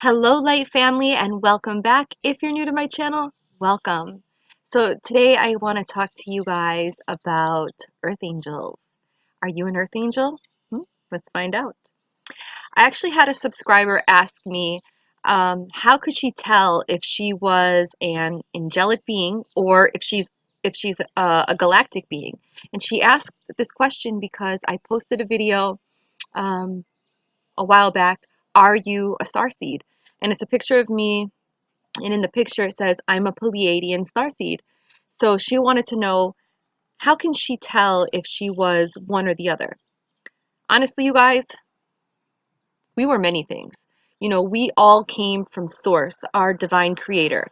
Hello, Light Family, and welcome back. If you're new to my channel, welcome. So today I want to talk to you guys about Earth Angels. Are you an Earth Angel? Let's find out. I actually had a subscriber ask me how could she tell if she was an angelic being or if she's a galactic being. And she asked this question because I posted a video um, a while back, are you a starseed? And it's a picture of me, and in the picture it says, I'm a Pleiadian starseed. So she wanted to know, how can she tell if she was one or the other? Honestly, you guys, we were many things. We all came from Source, our divine creator,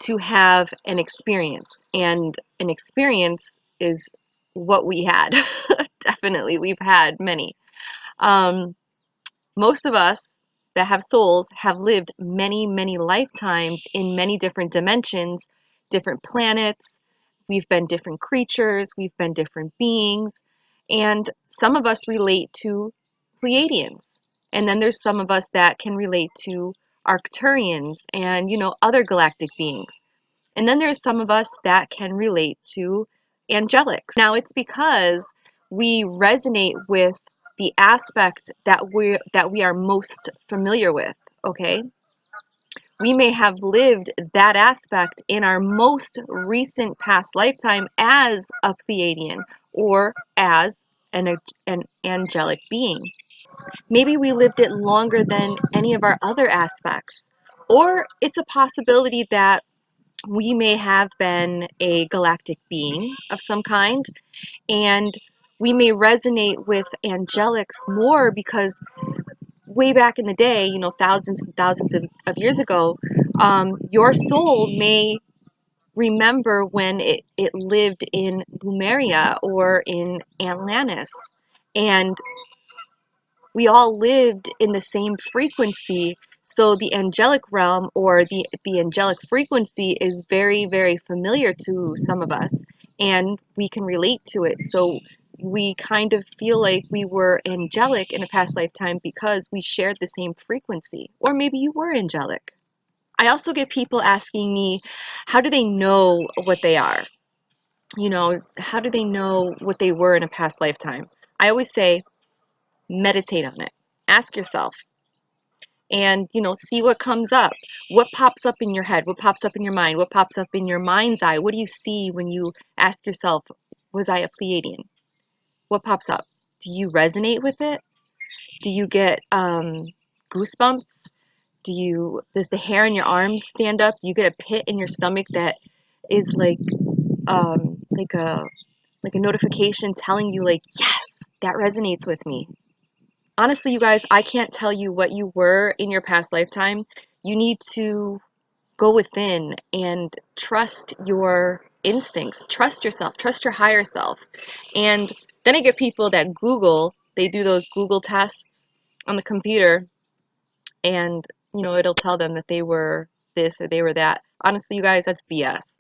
to have an experience. And an experience is what we had. Definitely, we've had many. Um, Most of us that have souls have lived many, many lifetimes in many different dimensions, different planets. We've been different creatures, we've been different beings, and some of us relate to Pleiadians. And then there's some of us that can relate to Arcturians and, other galactic beings. And then there's some of us that can relate to angelics. Now, it's because we resonate with the aspect that we are most familiar with, okay? We may have lived that aspect in our most recent past lifetime as a Pleiadian or as an angelic being. Maybe we lived it longer than any of our other aspects. Or it's a possibility that we may have been a galactic being of some kind, and we may resonate with angelics more because way back in the day, thousands and thousands of years ago, your soul may remember when it lived in Lemuria or in Atlantis, and we all lived in the same frequency. So the angelic realm or the angelic frequency is very, very familiar to some of us, and we can relate to it. So we kind of feel like we were angelic in a past lifetime because we shared the same frequency. Or maybe you were angelic. I also get people asking me, how do they know what they are? How do they know what they were in a past lifetime? I always say, meditate on it. Ask yourself, and see what comes up. What pops up in your head? What pops up in your mind? What pops up in your mind's eye? What do you see when you ask yourself, was I a Pleiadian? What pops up? Do you resonate with it? Do you get goosebumps? Does the hair in your arms stand up? Do you get a pit in your stomach that is um like a like a notification telling you, like, yes, that resonates with me? Honestly, you guys, I can't tell you what you were in your past lifetime. You need to go within and trust your instincts, trust yourself, trust your higher self. And then I get people that they do those Google tests on the computer, and it'll tell them that they were this or they were that. Honestly, you guys, that's BS.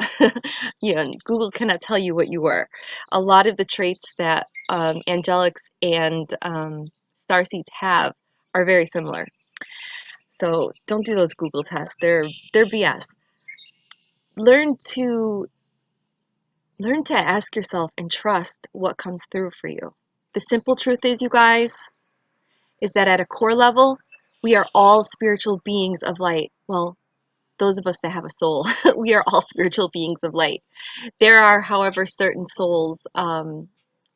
Google cannot tell you what you were. A lot of the traits that angelics and starseeds have are very similar. So don't do those Google tests. They're BS. Learn to ask yourself and trust what comes through for you. The simple truth is, you guys, is that at a core level, we are all spiritual beings of light. Well, those of us that have a soul, we are all spiritual beings of light. There are, however, certain souls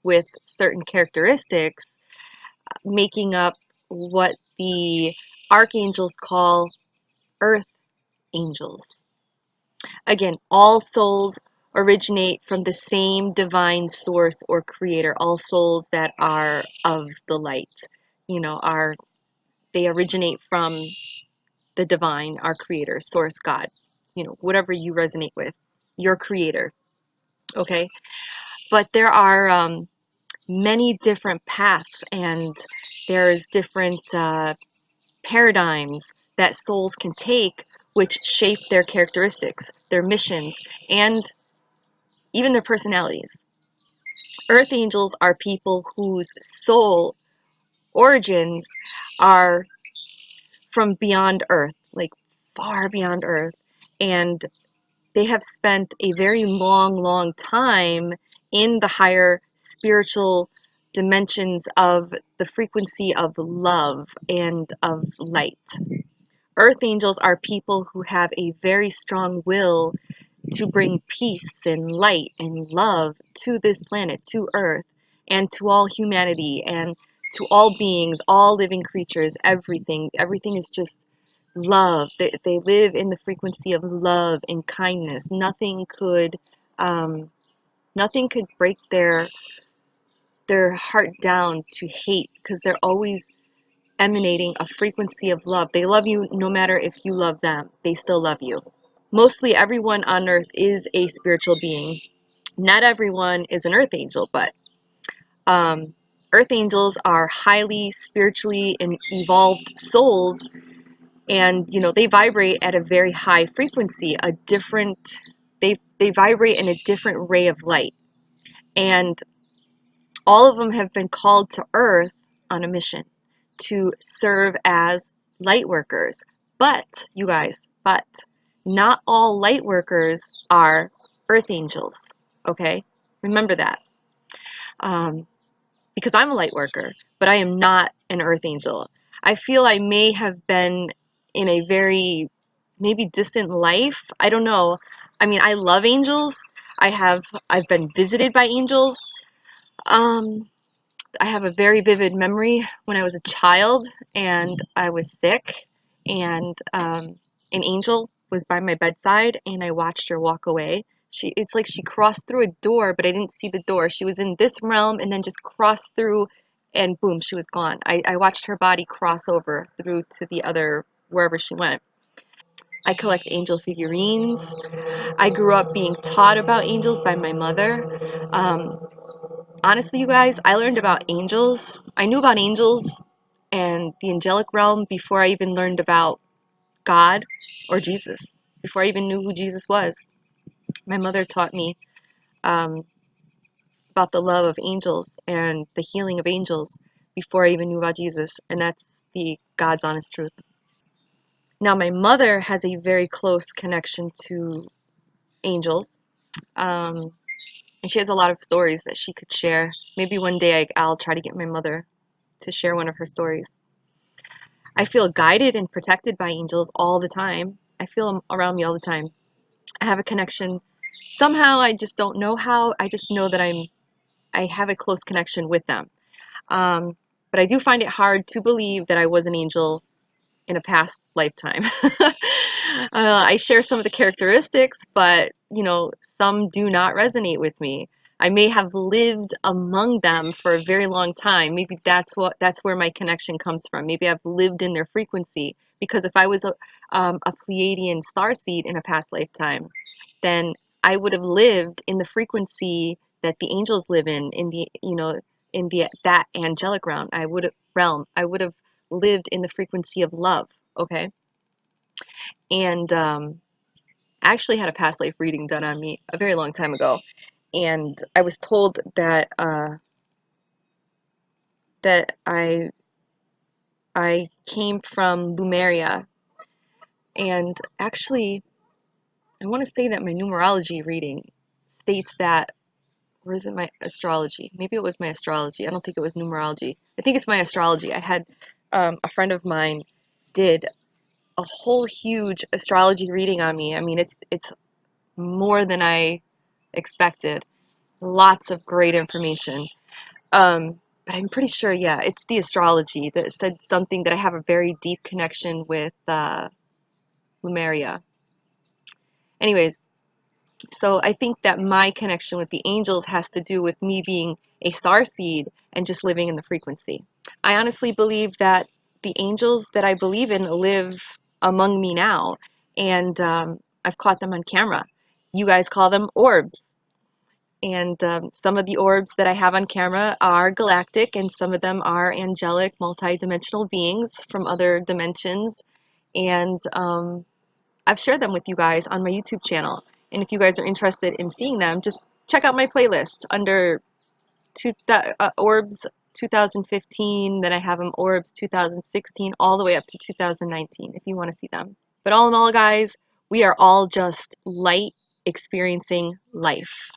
with certain characteristics making up what the archangels call earth angels. Again, all souls originate from the same divine source or creator. All souls that are of the light, they originate from the divine, our creator, source, God, whatever you resonate with, your creator. Okay. But there are many different paths, and there's different paradigms that souls can take, which shape their characteristics, their missions, and even their personalities. Earth angels are people whose soul origins are from beyond Earth, like far beyond Earth. And they have spent a very long time in the higher spiritual dimensions of the frequency of love and of light. Earth angels are people who have a very strong will to bring peace and light and love to this planet, to Earth, and to all humanity, and to all beings, all living creatures, everything. Everything is just love. They live in the frequency of love and kindness. Nothing could break their heart down to hate, because they're always emanating a frequency of love. They love you no matter if you love them. They still love you. Mostly everyone on Earth is a spiritual being. Not everyone is an Earth angel, but Earth angels are highly spiritually and evolved souls, and they vibrate at a very high frequency, they vibrate in a different ray of light, and all of them have been called to Earth on a mission to serve as light workers. But you guys, not all light workers are Earth angels. Okay, remember that. Because I'm a light worker, but I am not an Earth angel. I feel I may have been in a very maybe distant life. I don't know. I mean, I love angels. I've been visited by angels. Um, I have a very vivid memory when I was a child and I was sick, and an angel was by my bedside and I watched her walk away. It's like she crossed through a door, but I didn't see the door. She was in this realm and then just crossed through, and boom, she was gone. I watched her body cross over through to the other, wherever she went. I collect angel figurines. I grew up being taught about angels by my mother. Honestly, you guys, I learned about angels. I knew about angels and the angelic realm before I even learned about God or Jesus, before I even knew who Jesus was. My mother taught me um, about the love of angels and the healing of angels before I even knew about Jesus, and that's the God's honest truth. Now, my mother has a very close connection to angels, um, and she has a lot of stories that she could share. Maybe one day I'll try to get my mother to share one of her stories. I feel guided and protected by angels all the time. I feel them around me all the time. I have a connection. Somehow, I just don't know how. I just know that I have a close connection with them. But I do find it hard to believe that I was an angel in a past lifetime. I share some of the characteristics, but some do not resonate with me. I may have lived among them for a very long time. Maybe that's where my connection comes from. Maybe I've lived in their frequency, because if I was a Pleiadian starseed in a past lifetime, then I would have lived in the frequency that the angels live in the that angelic realm. I would have lived in the frequency of love. Okay. And I actually had a past life reading done on me a very long time ago, and I was told that I came from Lumeria, and actually I want to say that my numerology reading states that, or is it my astrology? Maybe it was my astrology. I don't think it was numerology. I think it's my astrology. I had a friend of mine did a whole huge astrology reading on me. I mean, it's more than I expected. Lots of great information. But I'm pretty sure, yeah, it's the astrology that said something that I have a very deep connection with Lumeria. Anyways, so I think that my connection with the angels has to do with me being a starseed and just living in the frequency. I honestly believe that the angels that I believe in live among me now, and I've caught them on camera. You guys call them orbs. And some of the orbs that I have on camera are galactic, and some of them are angelic, multi-dimensional beings from other dimensions. And I've shared them with you guys on my YouTube channel. And if you guys are interested in seeing them, just check out my playlist under orbs 2015, then I have them orbs 2016, all the way up to 2019 if you want to see them. But all in all, guys, we are all just light experiencing life.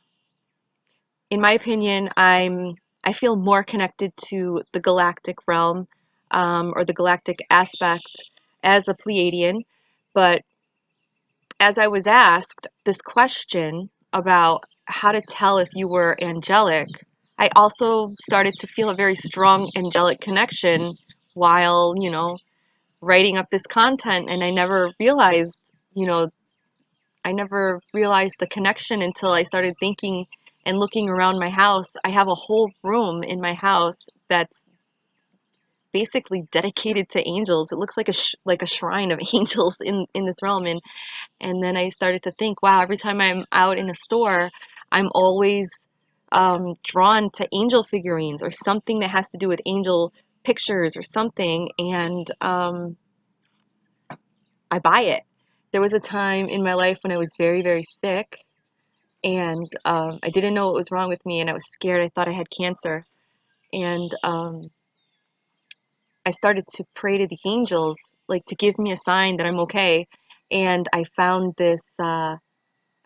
In my opinion, I feel more connected to the galactic realm, or the galactic aspect as a Pleiadian. But as I was asked this question about how to tell if you were angelic, I also started to feel a very strong angelic connection while, writing up this content. And I never realized the connection until I started thinking and looking around my house. I have a whole room in my house that's basically dedicated to angels. It looks like a shrine of angels in this realm. And then I started to think, wow, every time I'm out in a store, I'm always drawn to angel figurines or something that has to do with angel pictures or something, and I buy it. There was a time in my life when I was very, very sick, and I didn't know what was wrong with me, and I was scared. I thought I had cancer, and I started to pray to the angels, like to give me a sign that I'm okay. And I found this. I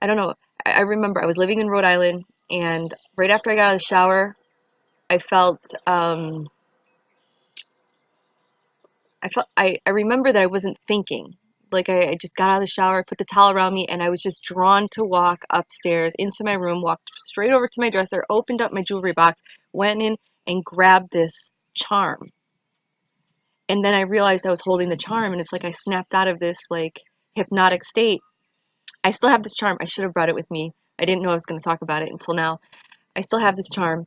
don't know. I remember I was living in Rhode Island, and right after I got out of the shower, I felt. I remember that I wasn't thinking. Like I just got out of the shower, put the towel around me, and I was just drawn to walk upstairs into my room, walked straight over to my dresser, opened up my jewelry box, went in and grabbed this charm. And then I realized I was holding the charm, and it's like I snapped out of this like hypnotic state. I still have this charm. I should have brought it with me. I didn't know I was going to talk about it until now. I still have this charm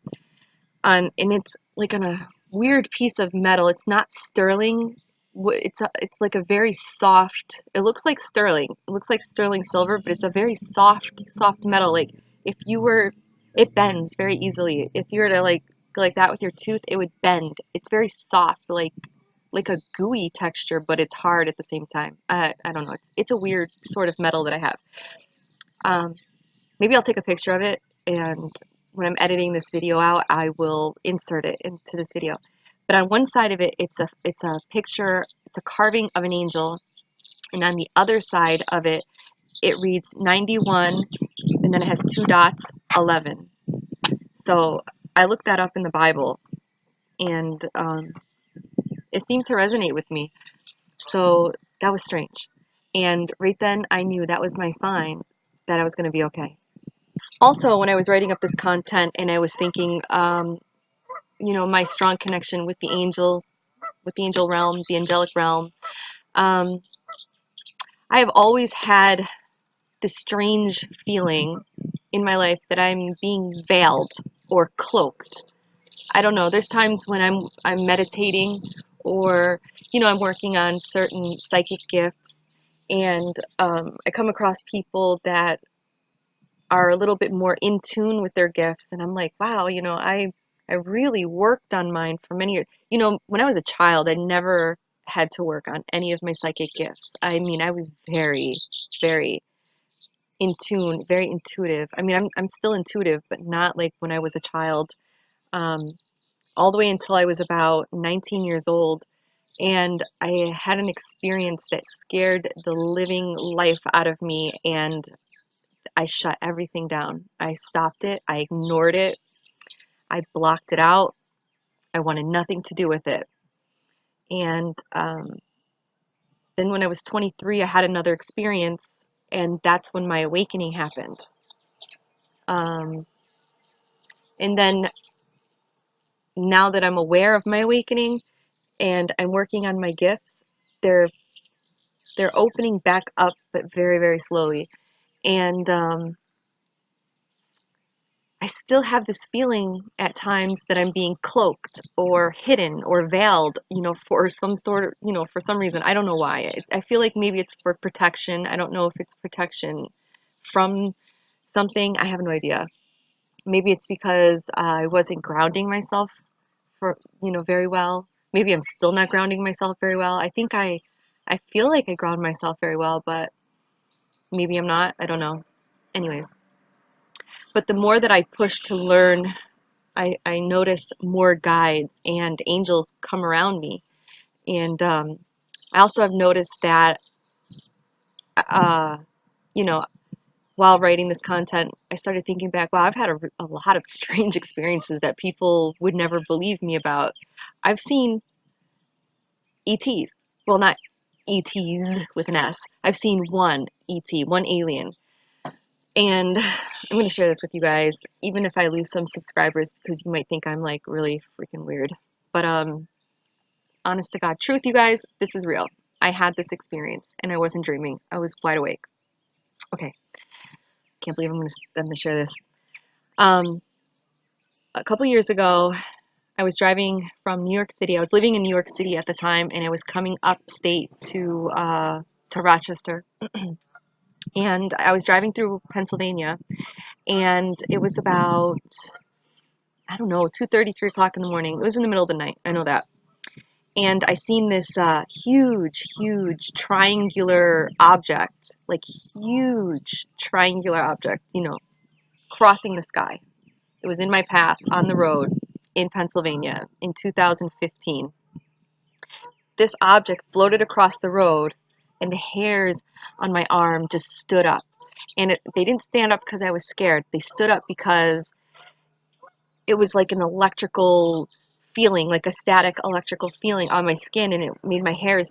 and it's like on a weird piece of metal. It's not sterling. It's like a very soft. It looks like sterling. It looks like sterling silver, but it's a very soft metal. Like if you were, it bends very easily. If you were to like go like that with your tooth, it would bend. It's very soft, like a gooey texture, but it's hard at the same time. I don't know. It's a weird sort of metal that I have. Um, Maybe I'll take a picture of it, and when I'm editing this video out, I will insert it into this video. But on one side of it, it's a picture, it's a carving of an angel, and on the other side of it, it reads 91, and then it has two dots, 11. So I looked that up in the Bible, and it seemed to resonate with me. So that was strange. And right then, I knew that was my sign that I was going to be okay. Also, when I was writing up this content and I was thinking, my strong connection with the angel realm, the angelic realm, um, I have always had this strange feeling in my life that I'm being veiled or cloaked. I don't know. There's times when I'm meditating, or I'm working on certain psychic gifts, and I come across people that are a little bit more in tune with their gifts, and I'm like, wow, I really worked on mine for many years. When I was a child, I never had to work on any of my psychic gifts. I mean, I was very, very in tune, very intuitive. I mean, I'm still intuitive, but not like when I was a child. Um, all the way until I was about 19 years old, and I had an experience that scared the living life out of me, and I shut everything down. I stopped it. I ignored it. I blocked it out. I wanted nothing to do with it. And then when I was 23, I had another experience, and that's when my awakening happened. Um, and then now that I'm aware of my awakening and I'm working on my gifts, they're opening back up, but very, very slowly. And I still have this feeling at times that I'm being cloaked or hidden or veiled, for some sort of, for some reason. I don't know why. I feel like maybe it's for protection. I don't know if it's protection from something. I have no idea. Maybe it's because I wasn't grounding myself very well. Maybe I'm still not grounding myself very well. I feel like I ground myself very well, but maybe I'm not. I don't know. Anyways, but the more that I push to learn I notice more guides and angels come around me. And I also have noticed that, uh, you know, while writing this content, I started thinking back, wow, I've had a lot of strange experiences that people would never believe me about. I've seen ETs. Well, not ETs with an S. I've seen one ET, one alien. And I'm going to share this with you guys, even if I lose some subscribers, because you might think I'm like really freaking weird. But honest to God, truth, you guys, this is real. I had this experience and I wasn't dreaming. I was wide awake. Okay, can't believe I'm gonna share this. A couple years ago, I was driving from New York City. I was living in New York City at the time, and I was coming upstate to Rochester. And I was driving through Pennsylvania, and it was about, I don't know, 2:30, 3 o'clock in the morning. It was in the middle of the night. I know that. And I seen this huge triangular object, like huge triangular object, crossing the sky. It was in my path on the road in Pennsylvania in 2015. This object floated across the road, and the hairs on my arm just stood up. And they didn't stand up because I was scared. They stood up because it was like an electrical feeling, like a static electrical feeling on my skin, and it made my hairs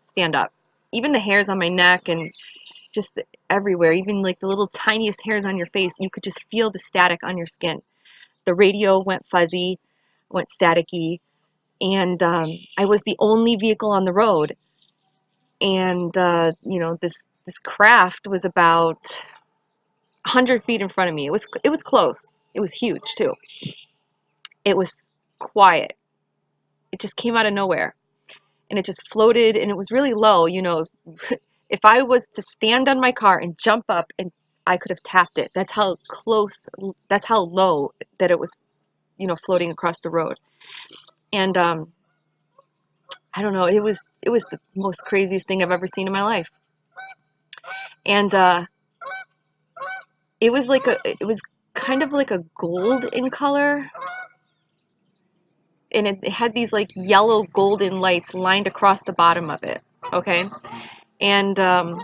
stand up. Even the hairs on my neck and just everywhere, even like the little tiniest hairs on your face, you could just feel the static on your skin. The radio went fuzzy, went staticky, and I was the only vehicle on the road. And this craft was about 100 feet in front of me. It was close. It was huge too. It was quiet. It just came out of nowhere, and it just floated, and it was really low. If I was to stand on my car and jump up, and I could have tapped it. That's how close. That's how low that it was. Floating across the road. And I don't know. It was the most craziest thing I've ever seen in my life. And it was kind of like a gold in color, and it had these like yellow golden lights lined across the bottom of it. Okay. And then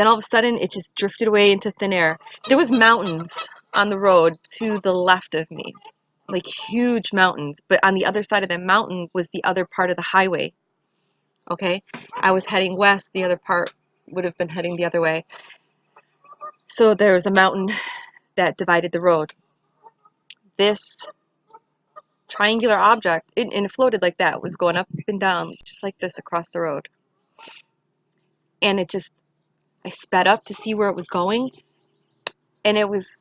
all of a sudden it just drifted away into thin air. There was mountains on the road to the left of me, like huge mountains, but on the other side of the mountain was the other part of the highway. Okay. I was heading west, the other part would have been heading the other way. So there was a mountain that divided the road. This triangular object, and it floated like that, was going up and down just like this across the road. And I sped up to see where it was going, and it was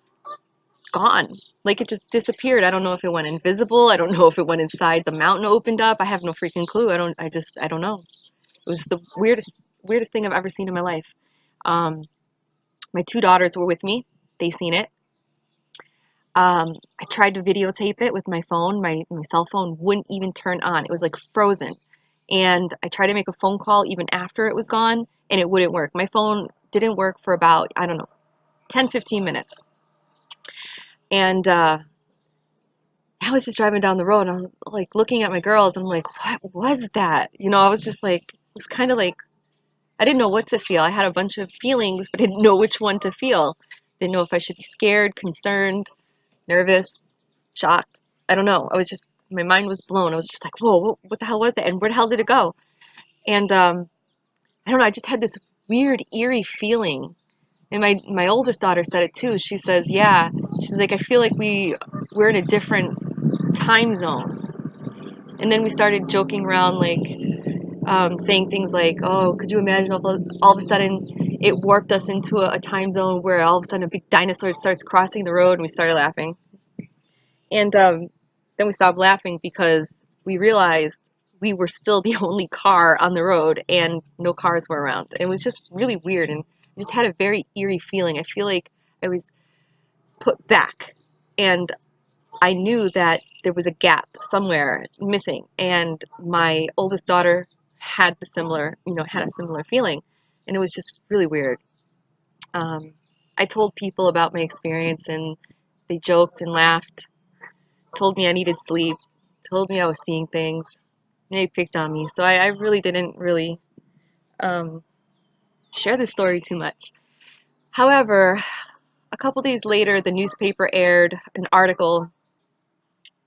gone. Like it just disappeared. I don't know if it went invisible. I don't know if it went inside the mountain, opened up. I have no freaking clue. I don't know. It was the weirdest thing I've ever seen in my life. My two daughters were with me. They seen it. I tried to videotape it with my phone. My cell phone wouldn't even turn on. It was like frozen. And I tried to make a phone call even after it was gone, and it wouldn't work. My phone didn't work for about, I don't know, 10, 15 minutes. And I was just driving down the road, and I was like looking at my girls, and I'm like, what was that? I was just like, it was kind of like, I didn't know what to feel. I had a bunch of feelings, but I didn't know which one to feel. Didn't know if I should be scared, concerned, nervous, shocked. I don't know. My mind was blown. I was just like, whoa, what the hell was that? And where the hell did it go? And I don't know. I just had this weird, eerie feeling. And my oldest daughter said it too. She says, yeah. She's like, I feel like we're in a different time zone. And then we started joking around, like saying things like, oh, could you imagine if all of a sudden it warped us into a time zone where all of a sudden a big dinosaur starts crossing the road, and we started laughing. And then we stopped laughing because we realized we were still the only car on the road and no cars were around. It was just really weird, and I just had a very eerie feeling. I feel like I was put back, and I knew that there was a gap somewhere missing, and my oldest daughter had a similar feeling, and it was just really weird. I told people about my experience, and they joked and laughed. told me I needed sleep, told me I was seeing things. They picked on me, so I really didn't really um, share the story too much. However, a couple days later, the newspaper aired an article,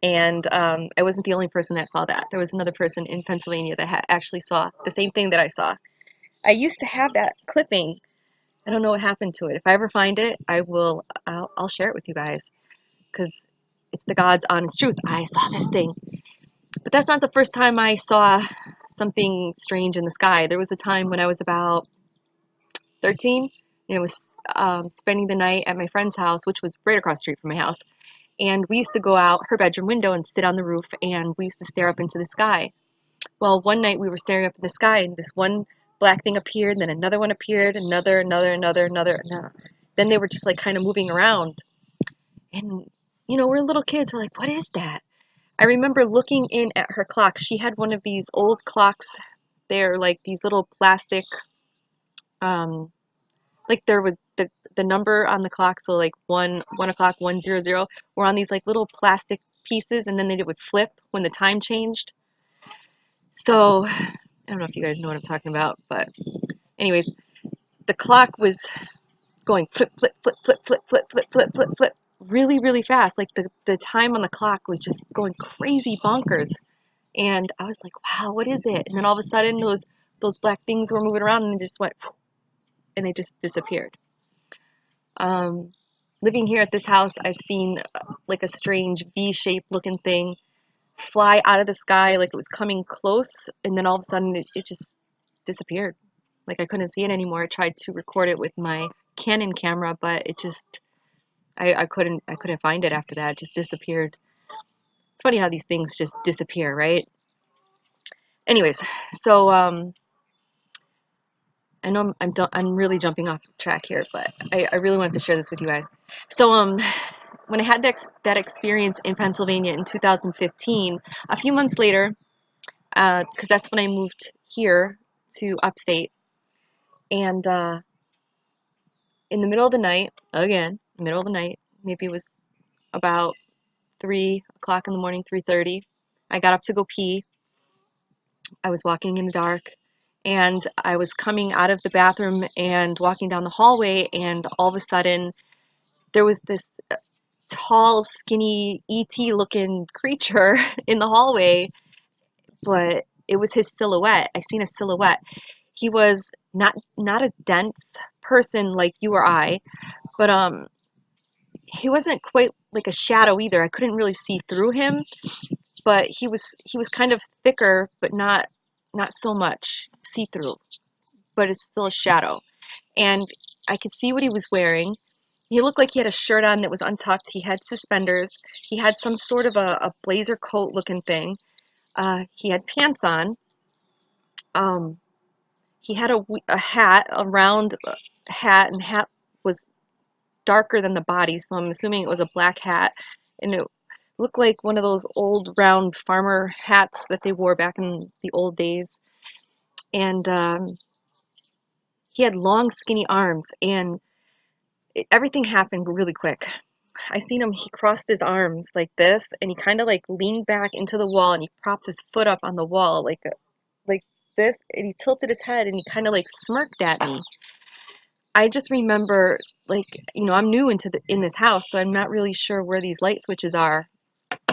and I wasn't the only person that saw that. There was another person in Pennsylvania that actually saw the same thing that I saw. I used to have that clipping. I don't know what happened to it. If I ever find it, I'll share it with you guys, because it's the God's honest truth. I saw this thing. But that's not the first time I saw something strange in the sky. There was a time when I was about 13, and I was spending the night at my friend's house, which was right across the street from my house. And we used to go out her bedroom window and sit on the roof, and we used to stare up into the sky. Well, one night we were staring up at the sky, and this one black thing appeared, and then another one appeared, another. Then they were just like kind of moving around. And, we're little kids. We're like, what is that? I remember looking in at her clock. She had one of these old clocks. They're like these little plastic, um, like there was the number on the clock, so like 1 o'clock, 100, were on these like little plastic pieces, and then they would flip when the time changed. So I don't know if you guys know what I'm talking about, but anyways, the clock was going flip, flip, flip, flip, flip, flip, flip, flip, flip, flip, really, really fast. Like the time on the clock was just going crazy bonkers. And I was like, wow, what is it? And then all of a sudden those black things were moving around, and they just went, and they just disappeared. Um, Living here at this house, I've seen like a strange V-shaped looking thing fly out of the sky like it was coming close, and then all of a sudden it just disappeared. Like I couldn't see it anymore. I tried to record it with my Canon camera, but it just I couldn't find it after that. It just disappeared. It's funny how these things just disappear, right? Anyways, so I know I'm really jumping off track here, but I really wanted to share this with you guys. So when I had that experience in Pennsylvania in 2015, a few months later, because that's when I moved here to upstate, and in the middle of the night, again, middle of the night, maybe it was about 3 o'clock in the morning, 3:30, I got up to go pee. I was walking in the dark, and I was coming out of the bathroom and walking down the hallway, and all of a sudden there was this tall, skinny, ET looking creature in the hallway, but it was his silhouette. I seen a silhouette. He was not a dense person like you or I, but he wasn't quite like a shadow either. I couldn't really see through him, but he was kind of thicker, but not so much see through, but it's still a shadow. And I could see what he was wearing. He looked like he had a shirt on that was untucked. He had suspenders. He had some sort of a blazer coat looking thing. He had pants on. Um, he had a hat, a round hat, and hat was darker than the body, so I'm assuming it was a black hat. And it looked like one of those old round farmer hats that they wore back in the old days. And he had long, skinny arms, and everything happened really quick. I seen him, he crossed his arms like this, and he kind of like leaned back into the wall, and he propped his foot up on the wall like this, and he tilted his head, and he kind of like smirked at me. I just remember, like, I'm new in this house, so I'm not really sure where these light switches are.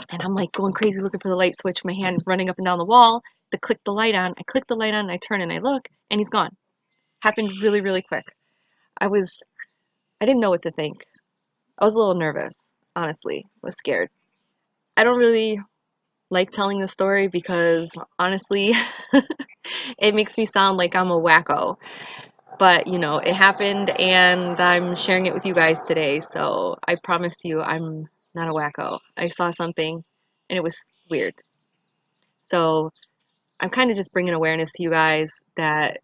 And I'm like going crazy looking for the light switch, my hand running up and down the wall to click the light on. I click the light on, and I turn and I look, and he's gone. Happened really, really quick. I didn't know what to think. I was a little nervous, honestly. I was scared. I don't really like telling the story because honestly, it makes me sound like I'm a wacko. But, it happened, and I'm sharing it with you guys today. So I promise you I'm not a wacko. I saw something, and it was weird. So I'm kind of just bringing awareness to you guys that,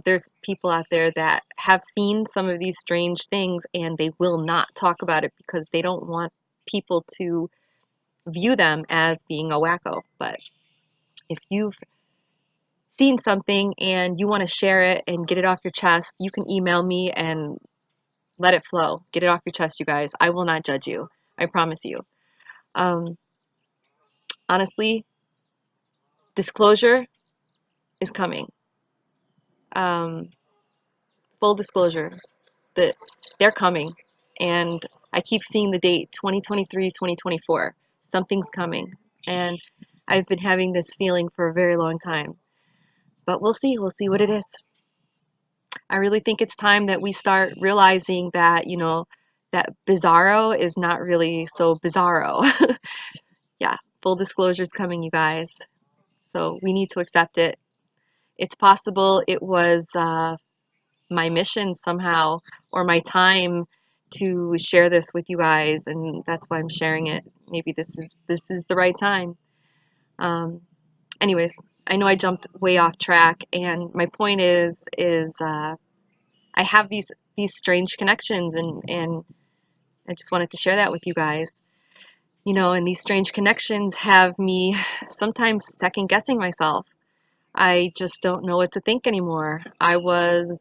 there's people out there that have seen some of these strange things, and they will not talk about it because they don't want people to view them as being a wacko. But if you've seen something and you want to share it and get it off your chest, you can email me and let it flow. Get it off your chest, you guys. I will not judge you. I promise you. Um, honestly, disclosure is coming. Um, full disclosure that they're coming, and I keep seeing the date 2023, 2024. Something's coming, and I've been having this feeling for a very long time. But we'll see. We'll see what it is. I really think it's time that we start realizing that, that bizarro is not really so bizarro. Yeah, full disclosure is coming, you guys. So we need to accept it. It's possible it was my mission somehow, or my time to share this with you guys, and that's why I'm sharing it. Maybe this is the right time. Um, Anyways, I know I jumped way off track, and my point is I have these strange connections, and I just wanted to share that with you guys. And these strange connections have me sometimes second guessing myself. I just don't know what to think anymore. Was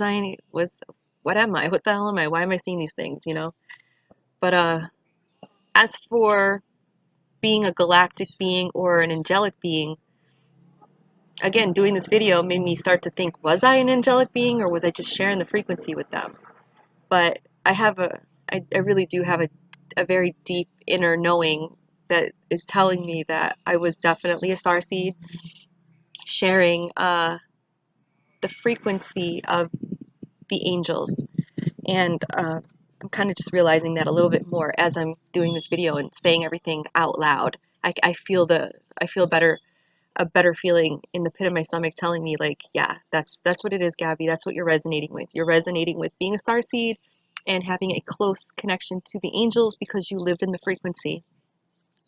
I any, was, what am I? What the hell am I? Why am I seeing these things? But as for being a galactic being or an angelic being, again, doing this video made me start to think, was I an angelic being, or was I just sharing the frequency with them? But I really do have a very deep inner knowing that is telling me that I was definitely a starseed, sharing the frequency of the angels. And I'm kind of just realizing that a little bit more as I'm doing this video and saying everything out loud. I feel better, a better feeling in the pit of my stomach telling me, like, yeah, that's what it is, Gabbie. That's what you're resonating with. You're resonating with being a starseed and having a close connection to the angels because you lived in the frequency.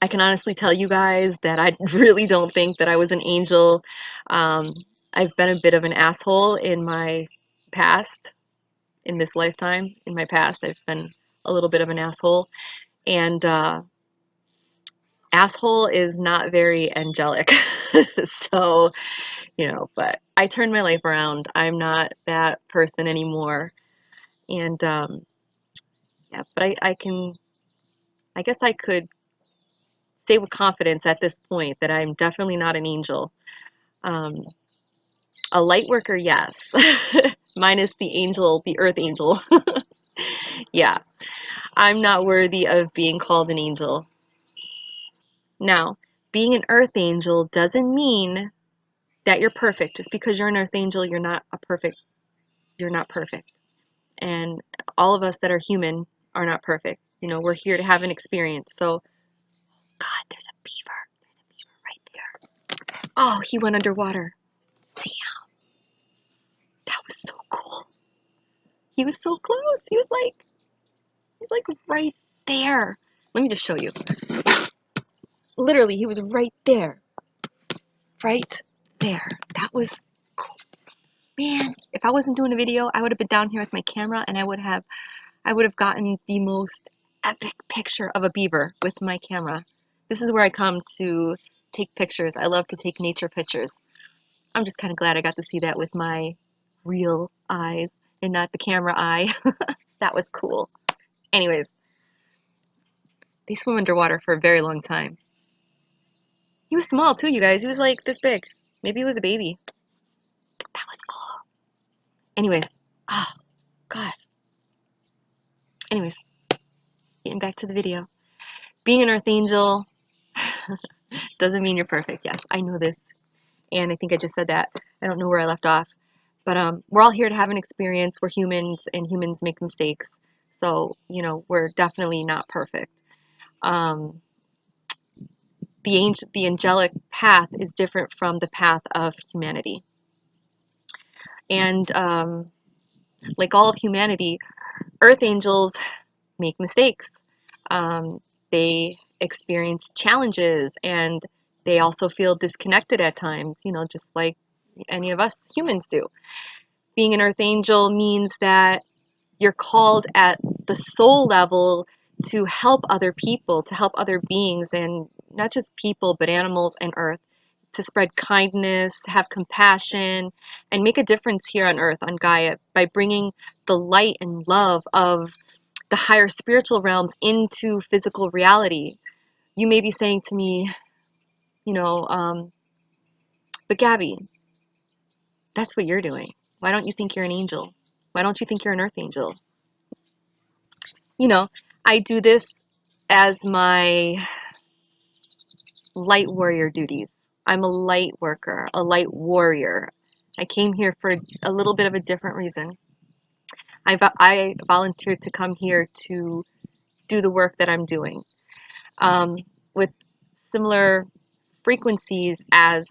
I can honestly tell you guys that I really don't think that I was an angel. Um, I've been a bit of an asshole in my past, in this lifetime. In my past, I've been a little bit of an asshole. And asshole is not very angelic. So, but I turned my life around. I'm not that person anymore. And yeah, but I guess I could say with confidence at this point that I'm definitely not an angel. Um, a light worker, yes. Minus the angel, the earth angel. Yeah, I'm not worthy of being called an angel. Now, being an earth angel doesn't mean that you're perfect. Just because you're an earth angel, you're not perfect. And all of us that are human are not perfect. We're here to have an experience. So, God, there's a beaver. There's a beaver right there. Oh, he went underwater. Damn, that was so cool. He was so close. He's like right there. Let me just show you. Literally, he was right there. Right there. That was cool. Man, if I wasn't doing a video, I would have been down here with my camera, and I would have gotten the most epic picture of a beaver with my camera. This is where I come to take pictures. I love to take nature pictures. I'm just kind of glad I got to see that with my real eyes and not the camera eye. That was cool. Anyways, they swim underwater for a very long time. He was small too, you guys. He was like this big. Maybe he was a baby. That was cool. Anyways, oh, God. Anyways, getting back to the video. Being an earth angel doesn't mean you're perfect. Yes, I know this. And I think I just said that. I don't know where I left off. But we're all here to have an experience. We're humans, and humans make mistakes. So, we're definitely not perfect. Um, the angelic path is different from the path of humanity. And like all of humanity, earth angels make mistakes. Um, they experience challenges, and they also feel disconnected at times, just like any of us humans do. Being an earth angel means that you're called at the soul level to help other people, to help other beings, and not just people, but animals and earth, to spread kindness, have compassion, and make a difference here on earth, on Gaia, by bringing the light and love of the higher spiritual realms into physical reality. You may be saying to me, you know, but Gabbie, that's what you're doing. Why don't you think you're an angel? Why don't you think you're an earth angel? You know, I do this as my light warrior duties. I'm a light worker, a light warrior. I came here for a little bit of a different reason. I volunteered to come here to do the work that I'm doing um, with similar frequencies as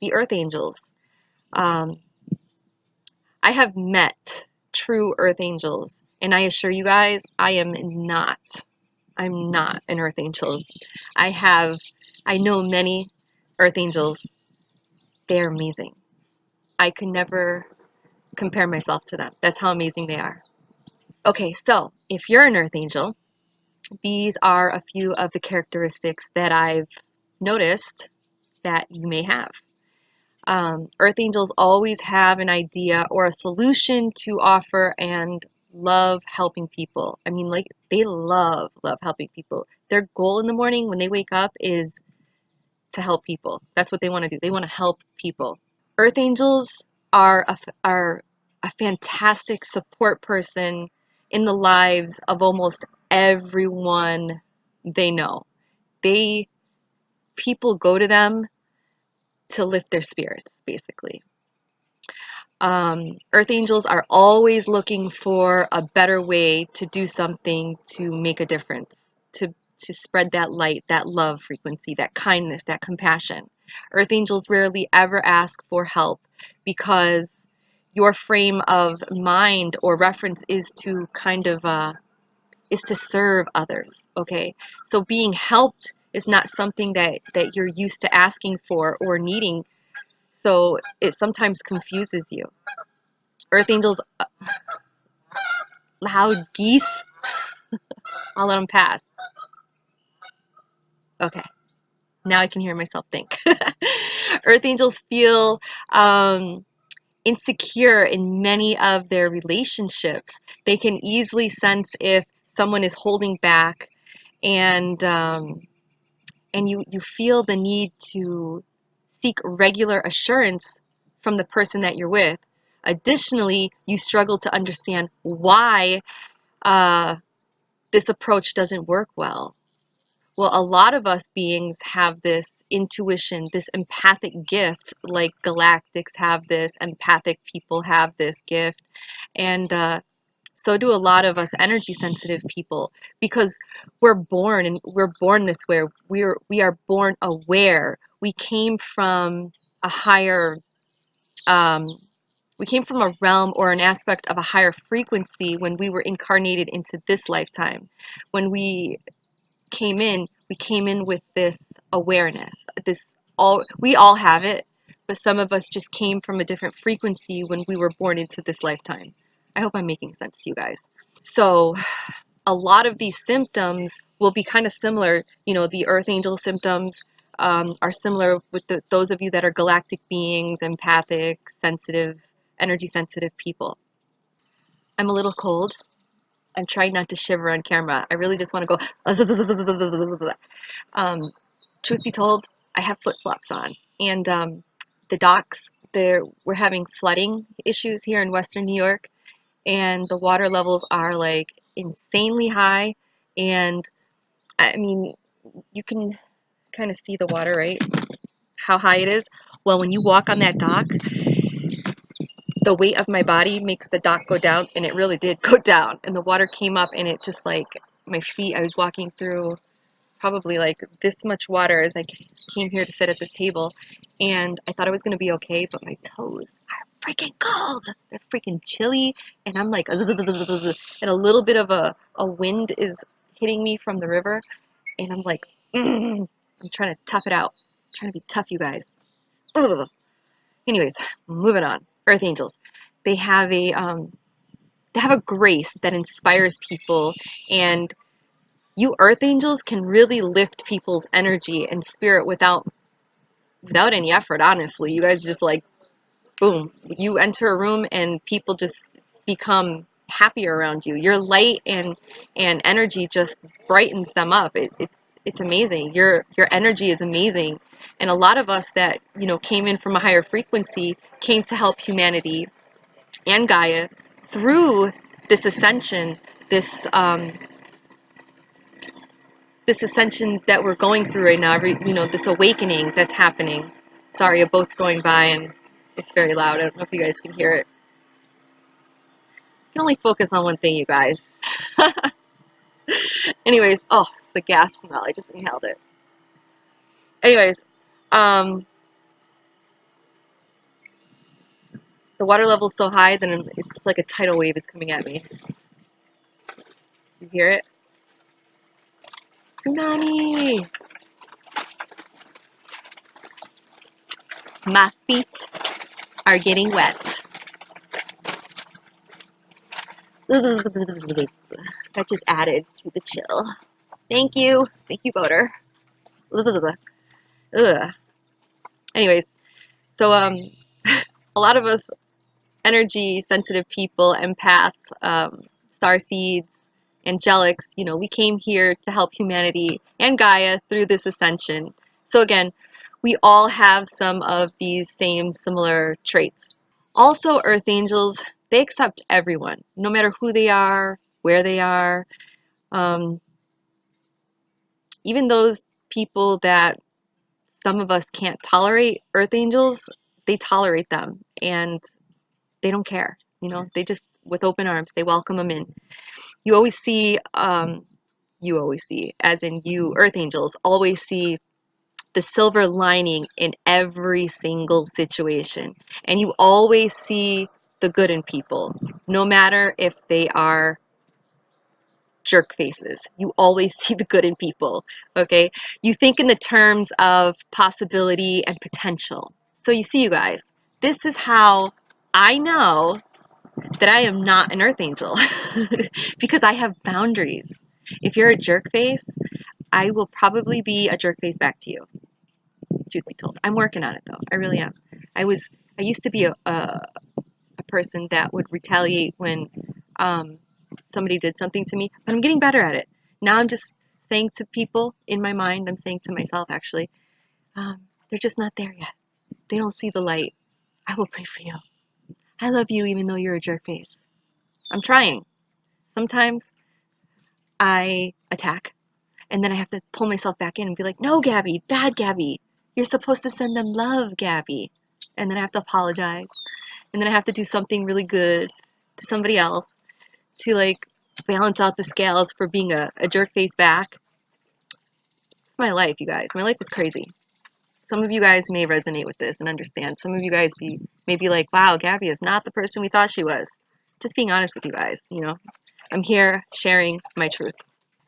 the earth angels. Um, I have met true earth angels, and I assure you guys, I'm not an earth angel. I know many earth angels. They're amazing. I could never compare myself to them. That's how amazing they are. Okay, so if you're an earth angel, these are a few of the characteristics that I've noticed that you may have. Earth angels always have an idea or a solution to offer and love helping people. I mean, like, they love helping people. Their goal in the morning when they wake up is to help people. That's what they want to do. They want to help people. Earth angels are a fantastic support person in the lives of almost everyone they know. People go to them to lift their spirits, basically. Earth angels are always looking for a better way to do something to make a difference, to spread that light, that love frequency, that kindness, that compassion. Earth angels rarely ever ask for help because your frame of mind or reference is to is to serve others. Okay, so being helped is not something that you're used to asking for or needing, so it sometimes confuses you. Earth angels, loud geese. I'll let them pass. Okay, now I can hear myself think. Earth angels feel insecure in many of their relationships. They can easily sense if someone is holding back, and you feel the need to seek regular assurance from the person that you're with. Additionally, you struggle to understand why uh, this approach doesn't work well. Well, a lot of us beings have this intuition, this empathic gift, like galactics have this, empathic people have this gift, and so do a lot of us energy sensitive people, because we're born this way. We are born aware. We came from a higher um, we came from a realm or an aspect of a higher frequency when we were incarnated into this lifetime. When we came in with this awareness. We all have it, but some of us just came from a different frequency when we were born into this lifetime. I hope I'm making sense to you guys. So a lot of these symptoms will be kind of similar. You know, the earth angel symptoms are similar with those of you that are galactic beings, empathic, sensitive, energy sensitive people. I'm a little cold. I'm trying not to shiver on camera. I really just want to go. Truth be told, I have flip-flops on, and the docks, we're having flooding issues here in Western New York, and the water levels are like insanely high. And I mean, you can kind of see the water, right? How high it is. Well, when you walk on that dock, the weight of my body makes the dock go down, and it really did go down. And the water came up, and it just like my feet. I was walking through probably like this much water as I came here to sit at this table, and I thought I was gonna be okay, but my toes are freaking cold. They're freaking chilly, and I'm like, and a little bit of a wind is hitting me from the river, and I'm like, I'm trying to tough it out. I'm trying to be tough, you guys. Ugh. Anyways, moving on. Earth angels, they have a grace that inspires people, and you earth angels can really lift people's energy and spirit without any effort. Honestly, you guys just like, boom, you enter a room and people just become happier around you. Your light and energy just brightens them up. it's amazing. Your energy is amazing. And a lot of us that, you know, came in from a higher frequency came to help humanity and Gaia through this ascension, this this ascension that we're going through right now, you know, this awakening that's happening. Sorry, a boat's going by and it's very loud. I don't know if you guys can hear it. I can only focus on one thing, you guys. Anyways, oh, the gas smell. I just inhaled it. Anyways, um, the water level's so high that it's like a tidal wave is coming at me. You hear it? Tsunami! My feet are getting wet. That just added to the chill. Thank you. Thank you, boater. Ugh. Anyways, so a lot of us energy sensitive people, empaths, starseeds, angelics, you know, we came here to help humanity and Gaia through this ascension. So again, we all have some of these same similar traits. Also, earth angels, they accept everyone, no matter who they are, where they are. Um, Even those people that some of us can't tolerate, earth angels, they tolerate them and they don't care. You know, they just, with open arms, they welcome them in. You always see, as in you, earth angels, always see the silver lining in every single situation. And you always see the good in people, no matter if they are jerk faces. You always see the good in people, okay? You think in the terms of possibility and potential. So you see, you guys, this is how I know that I am not an earth angel because I have boundaries. If you're a jerk face, I will probably be a jerk face back to you, truth be told. I'm working on it though. I really am. I used to be a person that would retaliate when somebody did something to me, but I'm getting better at it. Now I'm just saying to people in my mind, I'm saying to myself actually, they're just not there yet. They don't see the light. I will pray for you. I love you even though you're a jerk face. I'm trying. Sometimes I attack and then I have to pull myself back in and be like, no, Gabbie, bad Gabbie. You're supposed to send them love, Gabbie. And then I have to apologize. And then I have to do something really good to somebody else to like balance out the scales for being a jerk face back. It's my life, you guys. My life is crazy. Some of you guys may resonate with this and understand. Some of you guys may be like, wow, Gabbie is not the person we thought she was. Just being honest with you guys, you know. I'm here sharing my truth.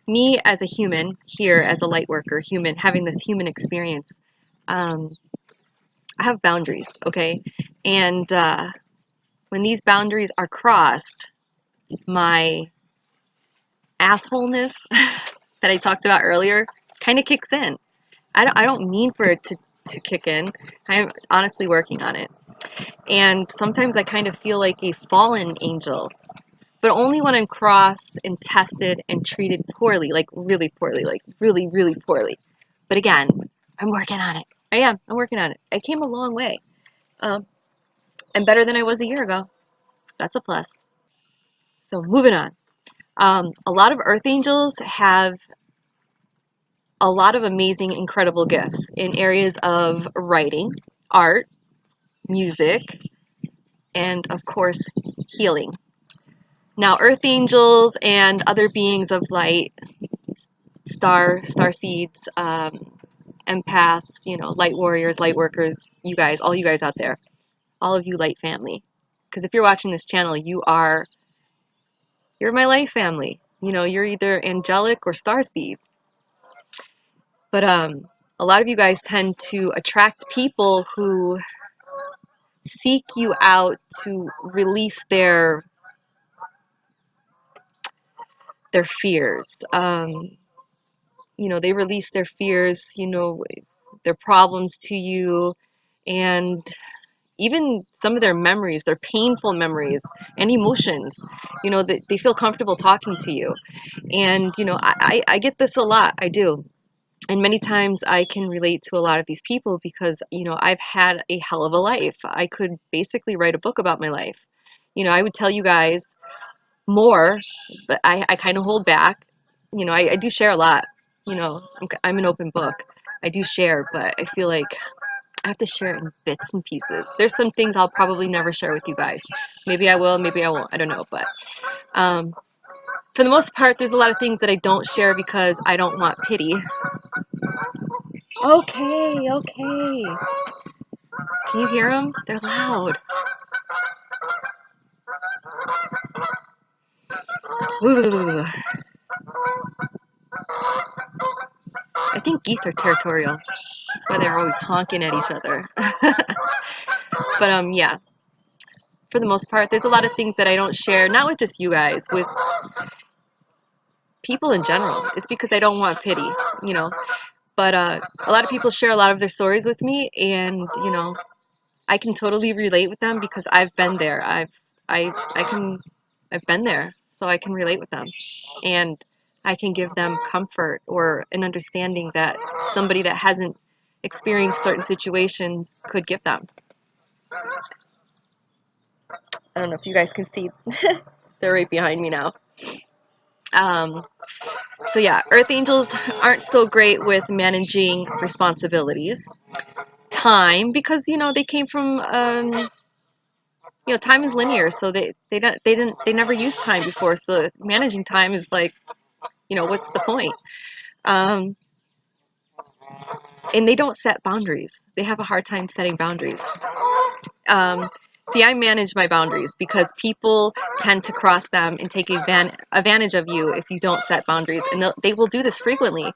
Me as a human, here as a light worker, human, having this human experience, I have boundaries, okay? And when these boundaries are crossed, my assholeness that I talked about earlier kind of kicks in. I don't mean for it to kick in. I'm honestly working on it. And sometimes I kind of feel like a fallen angel, but only when I'm crossed and tested and treated poorly, like really poorly, like really, really poorly. But again, I'm working on it. I am. I'm working on it. I came a long way. I'm better than I was a year ago. That's a plus. So moving on. A lot of earth angels have a lot of amazing, incredible gifts in areas of writing, art, music, and of course, healing. Now, earth angels and other beings of light, starseeds, empaths, you know, light warriors, light workers, you guys, all you guys out there, all of you light family. Because if you're watching this channel, you're my light family. You know, you're either angelic or starseed. But a lot of you guys tend to attract people who seek you out to release their fears. You know, they release their fears, you know, their problems to you, and even some of their memories, their painful memories and emotions. You know, they feel comfortable talking to you. And, you know, I get this a lot. I do. And many times I can relate to a lot of these people because, you know, I've had a hell of a life. I could basically write a book about my life. You know, I would tell you guys more, but I kind of hold back. You know, I do share a lot. You know, I'm an open book. I do share, but I feel like I have to share it in bits and pieces. There's some things I'll probably never share with you guys. Maybe I will, maybe I won't. I don't know. But um, for the most part, there's a lot of things that I don't share because I don't want pity. Okay, okay. Can you hear them? They're loud. Ooh. I think geese are territorial. That's why they're always honking at each other. But yeah, for the most part, there's a lot of things that I don't share, not with just you guys, with people in general. It's because I don't want pity, you know. But a lot of people share a lot of their stories with me, and you know, I can totally relate with them because I've been there. I've been there, so I can relate with them, and I can give them comfort or an understanding that somebody that hasn't experienced certain situations could give them. I don't know if you guys can see. They're right behind me now. Um, so yeah, Earth Angels aren't so great with managing responsibilities. Time, because you know they came from you know, time is linear, so they never used time before, so managing time is like, you know, what's the point? Um, and they don't set boundaries. They have a hard time setting boundaries. Um, See, I manage my boundaries because people tend to cross them and take advantage of you if you don't set boundaries, and they will do this frequently,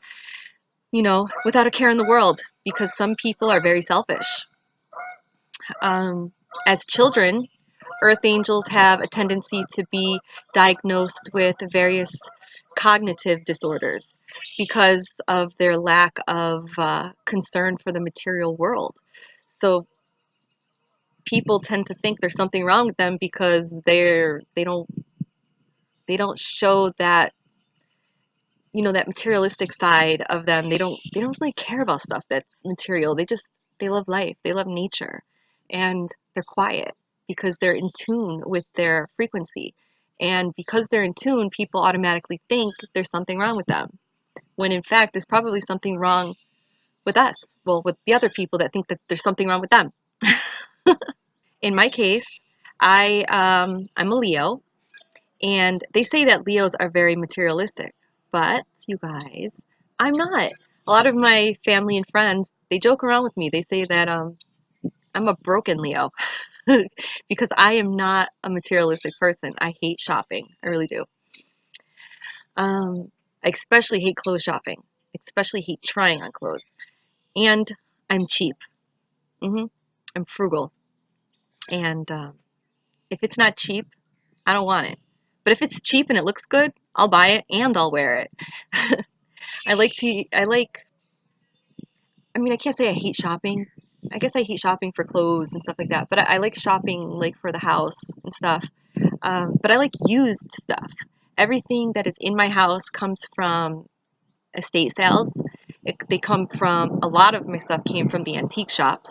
you know, without a care in the world, because some people are very selfish. As children, Earth Angels have a tendency to be diagnosed with various cognitive disorders because of their lack of concern for the material world. So people tend to think there's something wrong with them because they don't show that, you know, that materialistic side of them. They don't really care about stuff that's material. They love life. They love nature, and they're quiet because they're in tune with their frequency. And because they're in tune, people automatically think there's something wrong with them, when in fact there's probably something wrong with us. Well, with the other people that think that there's something wrong with them. In my case, I'm a Leo, and they say that Leos are very materialistic, but you guys, I'm not. A lot of my family and friends, they joke around with me. They say that I'm a broken Leo because I am not a materialistic person. I hate shopping. I really do. I especially hate clothes shopping. Especially hate trying on clothes. And I'm cheap. hmm I'm frugal. And if it's not cheap, I don't want it. But if it's cheap and it looks good, I'll buy it and I'll wear it. I mean, I can't say I hate shopping. I guess I hate shopping for clothes and stuff like that, but I like shopping like for the house and stuff. But I like used stuff. Everything that is in my house comes from estate sales. They come from, a lot of my stuff came from the antique shops,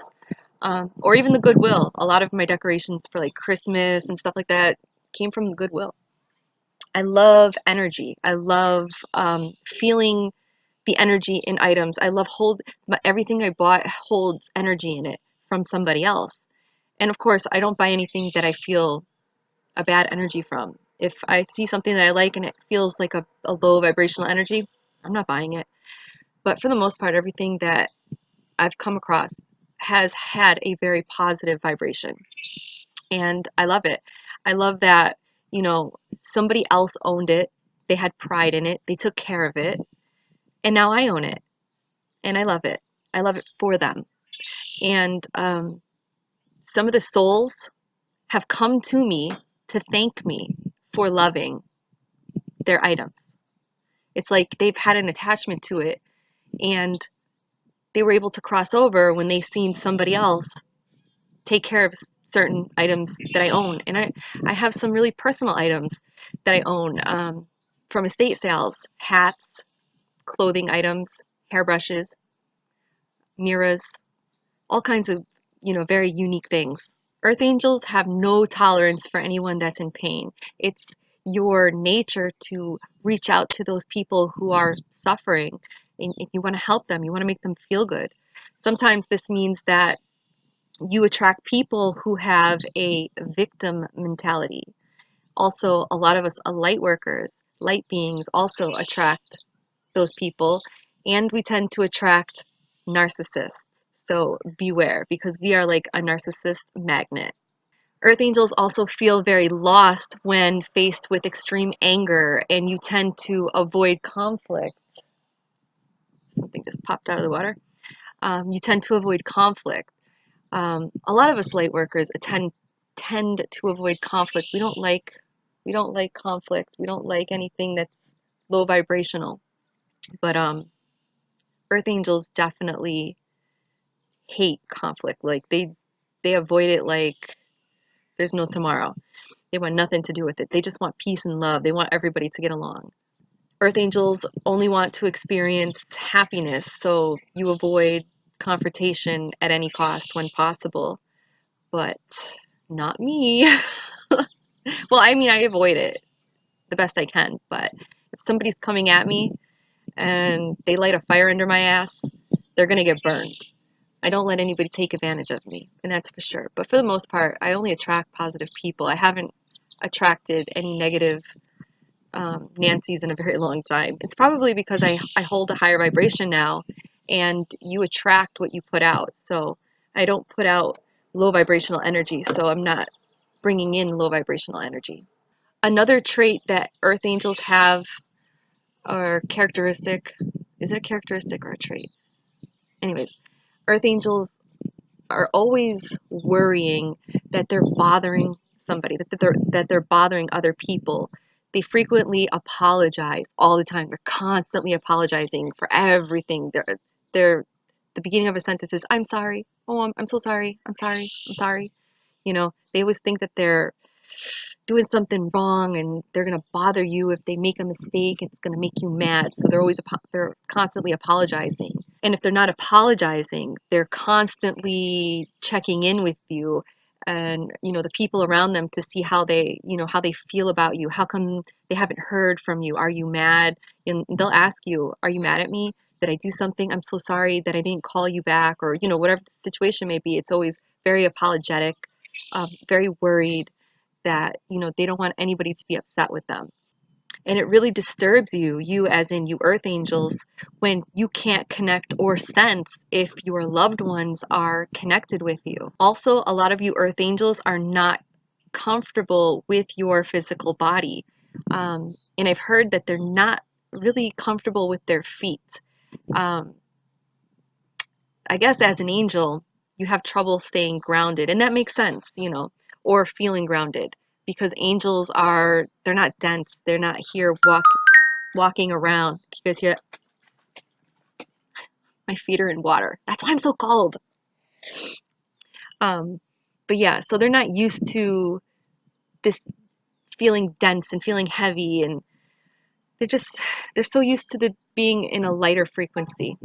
or even the Goodwill. A lot of my decorations for like Christmas and stuff like that came from the Goodwill. I love energy. I love feeling the energy in items. I love everything I bought holds energy in it from somebody else. And of course, I don't buy anything that I feel a bad energy from. If I see something that I like and it feels like a low vibrational energy, I'm not buying it. But for the most part, everything that I've come across has had a very positive vibration. And I love it. I love that, you know, somebody else owned it. They had pride in it. They took care of it. And now I own it. And I love it. I love it for them. And some of the souls have come to me to thank me for loving their items. It's like they've had an attachment to it, and they were able to cross over when they seen somebody else take care of certain items that I own. And I have some really personal items that I own, from estate sales: hats, clothing items, hairbrushes, mirrors, all kinds of, very unique things. Earth angels have no tolerance for anyone that's in pain. It's your nature to reach out to those people who are suffering, and you want to help them, you want to make them feel good. Sometimes this means that you attract people who have a victim mentality. Also, a lot of us are light workers, light beings also attract those people, and we tend to attract narcissists. So beware, because we are like a narcissist magnet. Earth angels also feel very lost when faced with extreme anger, and you tend to avoid conflict. Something just popped out of the water. You tend to avoid conflict. A lot of us light workers tend to avoid conflict. We don't like conflict. We don't like anything that's low vibrational. But Earth angels definitely hate conflict. Like they avoid it like there's no tomorrow. They want nothing to do with it. They just want peace and love. They want everybody to get along. Earth angels only want to experience happiness, so you avoid confrontation at any cost when possible. But not me. Well, I mean, I avoid it the best I can, but if somebody's coming at me and they light a fire under my ass, they're gonna get burned. I don't let anybody take advantage of me, and that's for sure. But for the most part, I only attract positive people. I haven't attracted any negative Nancy's in a very long time. It's probably because I hold a higher vibration now, and you attract what you put out. So I don't put out low vibrational energy, so I'm not bringing in low vibrational energy. Another trait that earth angels have, or characteristic, is it a characteristic or a trait? Anyways, earth angels are always worrying that they're bothering somebody, that they're bothering other people. They frequently apologize all the time. They're constantly apologizing for everything. They're the beginning of a sentence is I'm sorry. Oh, I'm so sorry. I'm sorry. I'm sorry. They always think that they're doing something wrong and they're going to bother you if they make a mistake. It's going to make you mad. So they're constantly apologizing. And if they're not apologizing, they're constantly checking in with you and the people around them to see how they feel about you. How come they haven't heard from you? Are you mad? And they'll ask you, are you mad at me? Did I do something? I'm so sorry that I didn't call you back, or whatever the situation may be. It's always very apologetic, very worried that they don't want anybody to be upset with them. And it really disturbs you as in you earth angels, when you can't connect or sense if your loved ones are connected with you. Also, a lot of you earth angels are not comfortable with your physical body. And I've heard that they're not really comfortable with their feet. um, I guess as an angel, you have trouble staying grounded, and that makes sense, or feeling grounded, because angels they're not dense. They're not here walking around. You guys hear that? My feet are in water. That's why I'm so cold. Um, but yeah, so they're not used to this feeling dense and feeling heavy, and they're so used to being in a lighter frequency,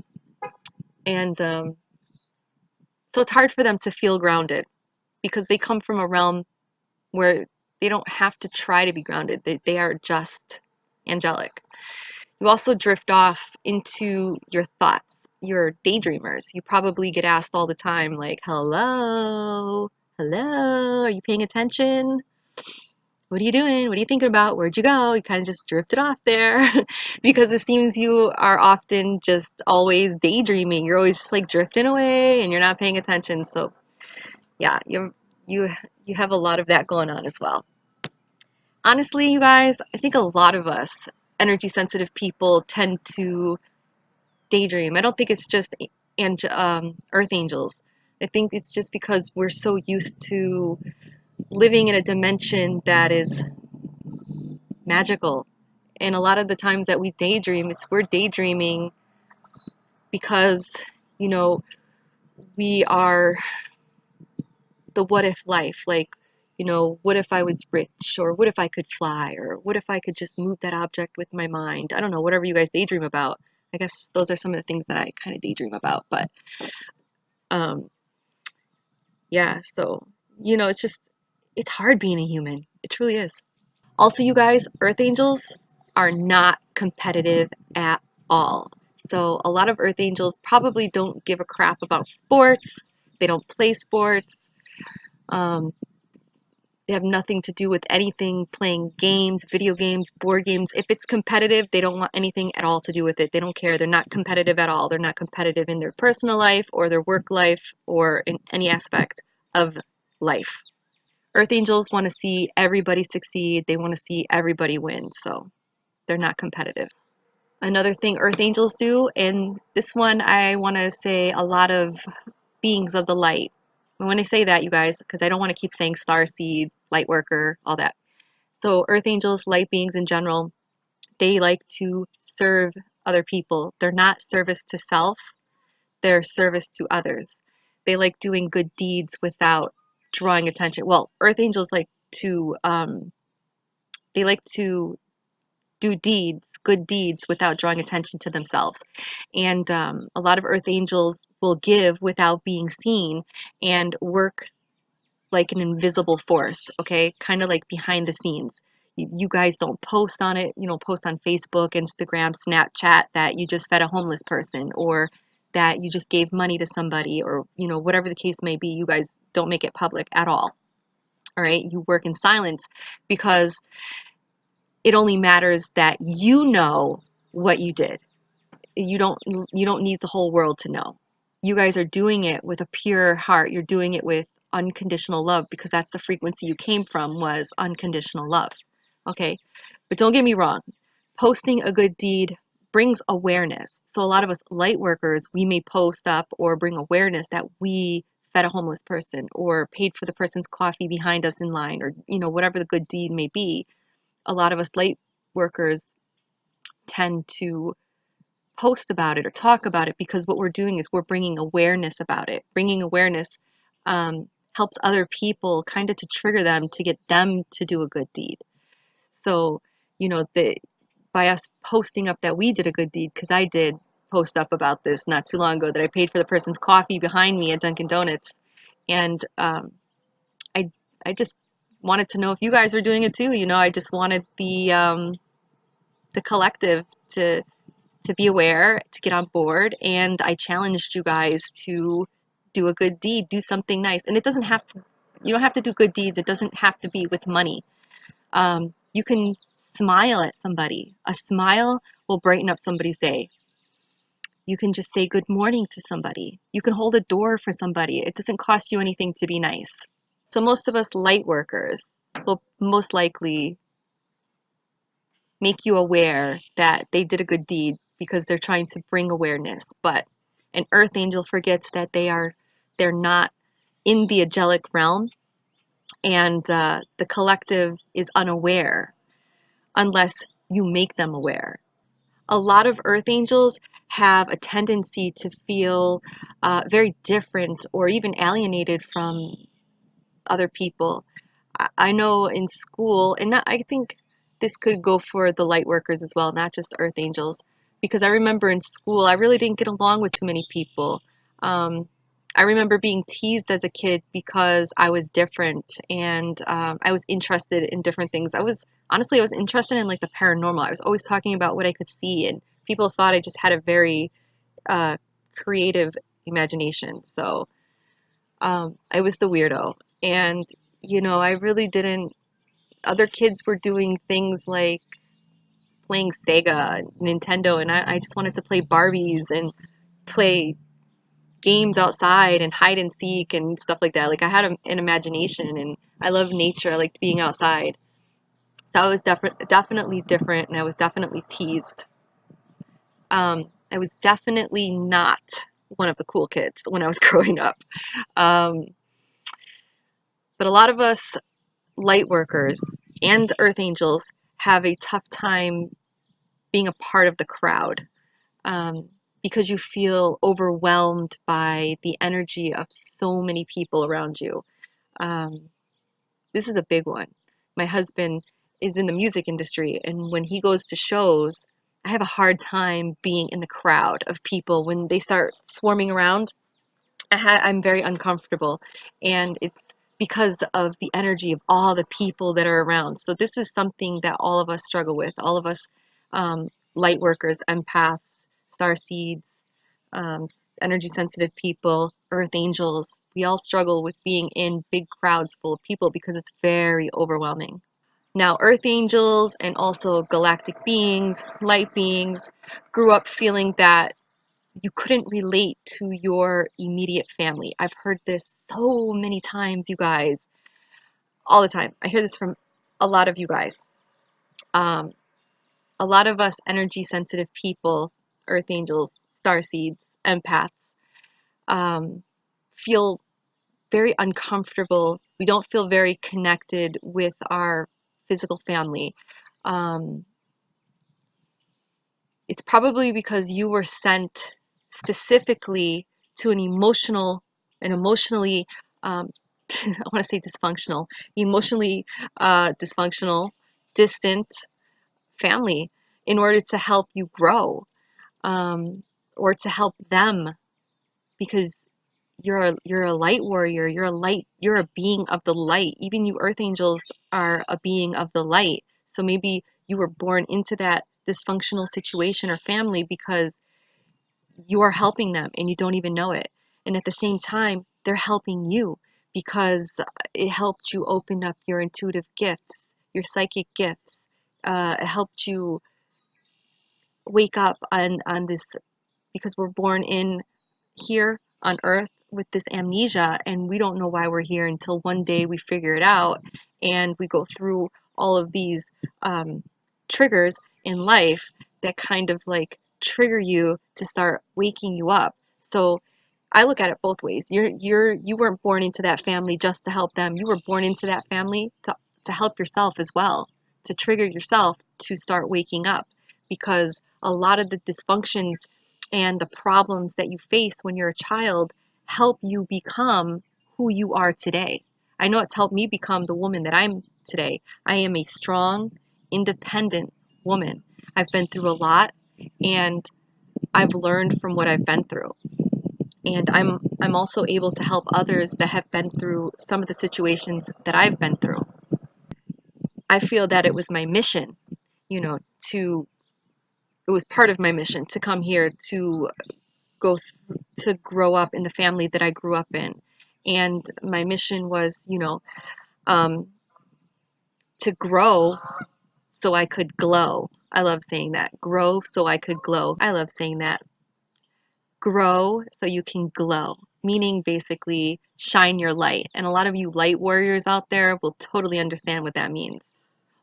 and so it's hard for them to feel grounded because they come from a realm where they don't have to try to be grounded. They are just angelic. You also drift off into your thoughts. You're daydreamers. You probably get asked all the time, like, hello, hello, are you paying attention? What are you doing? What are you thinking about? Where'd you go? You kind of just drifted off there because it seems you are often just always daydreaming. You're always just like drifting away and you're not paying attention. So yeah, you you have a lot of that going on as well. Honestly, you guys, I think a lot of us energy sensitive people tend to daydream. I don't think it's just earth angels. I think it's just because we're so used to living in a dimension that is magical. And a lot of the times that we daydream, we're daydreaming because, you know, we are the what if life. Like, what if I was rich, or what if I could fly, or what if I could just move that object with my mind? I don't know, whatever you guys daydream about. I guess those are some of the things that I kind of daydream about. But um, yeah, so, it's just, it's hard being a human. It truly is. Also, you guys, Earth Angels are not competitive at all. So a lot of Earth Angels probably don't give a crap about sports. They don't play sports. Um, they have nothing to do with anything playing games, video games, board games. If it's competitive, they don't want anything at all to do with it. They don't care. They're not competitive at all. They're not competitive in their personal life or their work life or in any aspect of life. Earth Angels want to see everybody succeed. They want to see everybody win. So they're not competitive. Another thing Earth Angels do, and this one I want to say a lot of beings of the light. And when I say that, you guys, because I don't want to keep saying Starseed, light worker, all that. So Earth Angels, light beings in general, they like to serve other people. They're not service to self, they're service to others. They like doing good deeds without drawing attention. Well, Earth Angels they like to do deeds, good deeds, without drawing attention to themselves. And a lot of Earth Angels will give without being seen and work like an invisible force, okay? Kind of like behind the scenes. You guys don't post on it, post on Facebook, Instagram, Snapchat that you just fed a homeless person or that you just gave money to somebody or, whatever the case may be. You guys don't make it public at all. All right? You work in silence because it only matters that you know what you did. You don't you don't need the whole world to know. You guys are doing it with a pure heart. You're doing it with unconditional love because that's the frequency you came from, was unconditional love. Okay? But don't get me wrong. Posting a good deed brings awareness. So a lot of us light workers, we may post up or bring awareness that we fed a homeless person or paid for the person's coffee behind us in line or whatever the good deed may be. A lot of us light workers tend to post about it or talk about it because what we're doing is we're bringing awareness about it. Bringing awareness helps other people kind of to trigger them to get them to do a good deed. So, by us posting up that we did a good deed, because I did post up about this not too long ago that I paid for the person's coffee behind me at Dunkin' Donuts, and I I just wanted to know if you guys were doing it too. I just wanted the collective to be aware, to get on board, and I challenged you guys to do a good deed, do something nice. And it doesn't have to, you don't have to do good deeds. It doesn't have to be with money. You can smile at somebody. A smile will brighten up somebody's day. You can just say good morning to somebody. You can hold a door for somebody. It doesn't cost you anything to be nice. So most of us light workers will most likely make you aware that they did a good deed because they're trying to bring awareness. But an earth angel forgets that they're not in the angelic realm, and the collective is unaware unless you make them aware. A lot of earth angels have a tendency to feel very different or even alienated from other people. I know in school, and I think this could go for the light workers as well, not just earth angels, because I remember in school I really didn't get along with too many people. Um, I remember being teased as a kid because I was different and I was interested in different things. I was interested in like the paranormal. I was always talking about what I could see, and people thought I just had a very uh, creative imagination. So I was the weirdo. And, I really didn't. Other kids were doing things like playing Sega, Nintendo, and I just wanted to play Barbies and play games outside and hide and seek and stuff like that. Like I had an imagination and I love nature. I liked being outside. So I was definitely different and I was definitely teased. I was definitely not one of the cool kids when I was growing up. Um, but a lot of us light workers and earth angels have a tough time being a part of the crowd um, because you feel overwhelmed by the energy of so many people around you. Um, this is a big one. My husband is in the music industry, and when he goes to shows, I have a hard time being in the crowd of people when they start swarming around. I'm very uncomfortable, and it's because of the energy of all the people that are around. So this is something that all of us struggle with. All of us, light workers, empaths, starseeds, um, energy sensitive people, earth angels. We all struggle with being in big crowds full of people because it's very overwhelming. Now, earth angels and also galactic beings, light beings, grew up feeling that you couldn't relate to your immediate family. I've heard this so many times, you guys, all the time. I hear this from a lot of you guys. Um, a lot of us energy sensitive people, earth angels, starseeds, empaths, um, feel very uncomfortable. We don't feel very connected with our physical family. Um, it's probably because you were sent specifically to an emotionally, I want to say dysfunctional, emotionally dysfunctional, distant family in order to help you grow, um, or to help them, because you're a light warrior. You're a light. You're a being of the light. Even you earth angels are a being of the light. So maybe you were born into that dysfunctional situation or family because you are helping them and you don't even know it. And at the same time, they're helping you because it helped you open up your intuitive gifts, your psychic gifts. It helped you wake up on this, because we're born in here on earth with this amnesia, and we don't know why we're here until one day we figure it out, and we go through all of these um, triggers in life that kind of like trigger you to start waking you up. So I look at it both ways. You weren't born into that family just to help them. You were born into that family to help yourself as well, to trigger yourself to start waking up, because a lot of the dysfunctions and the problems that you face when you're a child help you become who you are today. I know it's helped me become the woman that I'm today. I am a strong, independent woman. I've been through a lot, and I've learned from what I've been through. And I'm also able to help others that have been through some of the situations that I've been through. I feel that it was my mission, you know, to it was part of my mission to come here to to grow up in the family that I grew up in. And my mission was, um, to grow so I could glow. I love saying that. Grow so I could glow. I love saying that. Grow so you can glow, meaning basically shine your light. And a lot of you light warriors out there will totally understand what that means.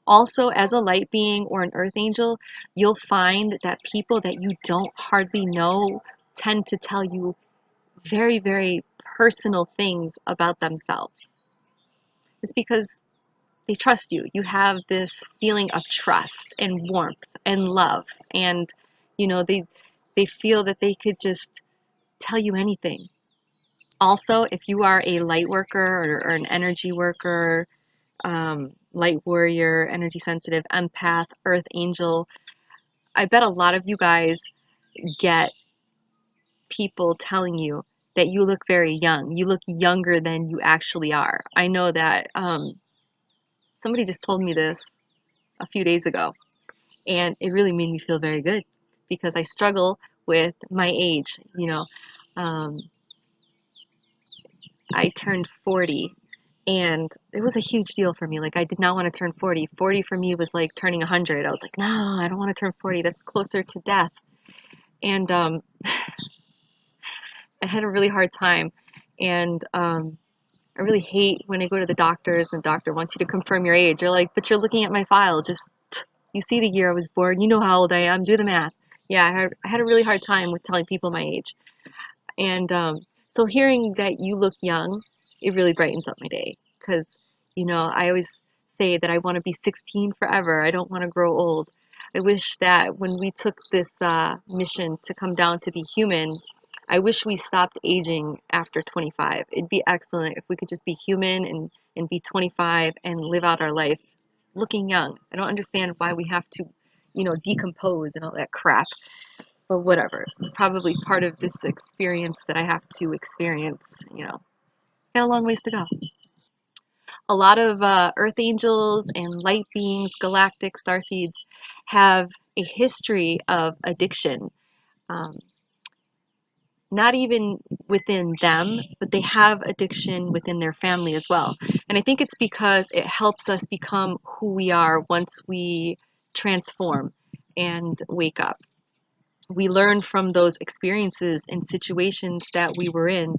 Also, as a light being or an earth angel, you'll find that people that you don't hardly know tend to tell you very, very personal things about themselves. It's because they trust you. You have this feeling of trust and warmth and love, and they feel that they could just tell you anything. Also, if you are a light worker or an energy worker, light warrior, energy sensitive, empath, earth angel, I bet a lot of you guys get people telling you that you look very young. You look younger than you actually are. I know that somebody just told me this a few days ago, and it really made me feel very good because I struggle with my age. Um, I turned 40, and it was a huge deal for me. Like, I did not want to turn 40. 40 for me was like turning 100. I was like, no, I don't want to turn 40. That's closer to death. And I had a really hard time. And I really hate when I go to the doctors and the doctor wants you to confirm your age. You're like, but you're looking at my file. Just, you see the year I was born. You know how old I am. Do the math. Yeah, I had a really hard time with telling people my age. And so hearing that you look young, it really brightens up my day. Because, I always say that I want to be 16 forever. I don't want to grow old. I wish that when we took this mission to come down to be human, I wish we stopped aging after 25. It'd be excellent if we could just be human and be 25 and live out our life looking young. I don't understand why we have to, decompose and all that crap. But whatever. It's probably part of this experience that I have to experience. Got a long ways to go. A lot of earth angels and light beings, galactic starseeds, have a history of addiction. Um, not even within them, but they have addiction within their family as well. And I think it's because it helps us become who we are once we transform and wake up. We learn from those experiences and situations that we were in.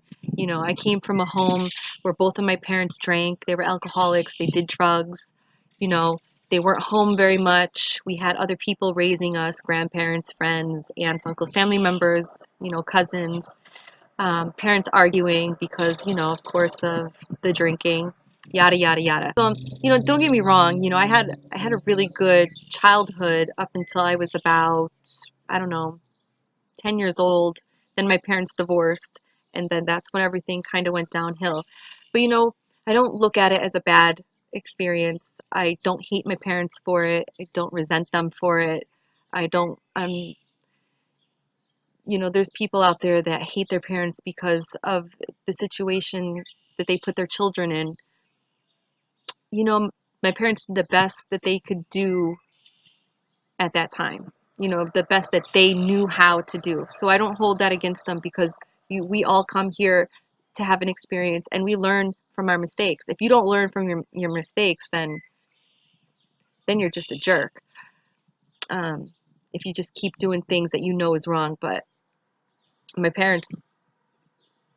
I came from a home where both of my parents drank. They were alcoholics. They did drugs. You know, they weren't home very much. We had other people raising us, grandparents, friends, aunts, uncles, family members, cousins, parents arguing because, of course, of the drinking, yada, yada, yada. So, don't get me wrong. I had a really good childhood up until I was about, I don't know, 10 years old. Then my parents divorced, and then that's when everything kind of went downhill. But I don't look at it as a bad experience. I don't hate my parents for it. I don't resent them for it. I don't, there's people out there that hate their parents because of the situation that they put their children in. My parents did the best that they could do at that time, the best that they knew how to do. So I don't hold that against them because we all come here to have an experience and we learn from our mistakes. If you don't learn from your mistakes, then you're just a jerk. If you just keep doing things that you know is wrong. But my parents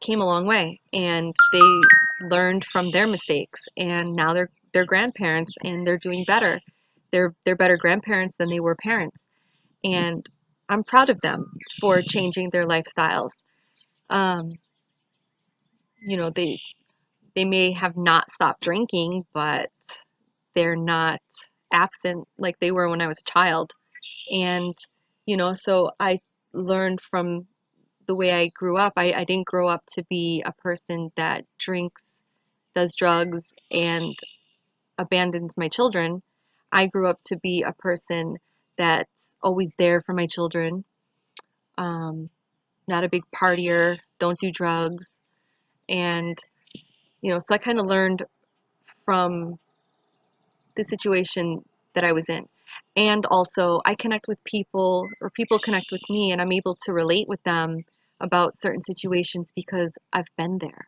came a long way and they learned from their mistakes, and now they're grandparents and they're doing better. They're better grandparents than they were parents. And I'm proud of them for changing their lifestyles. Um, they may have not stopped drinking, but they're not absent like they were when I was a child. And so I learned from the way I grew up. I didn't grow up to be a person that drinks, does drugs, and abandons my children. I grew up to be a person that's always there for my children. Not a big partier, don't do drugs. And, so I kind of learned from the situation that I was in. And also, I connect with people, or people connect with me, and I'm able to relate with them about certain situations because I've been there.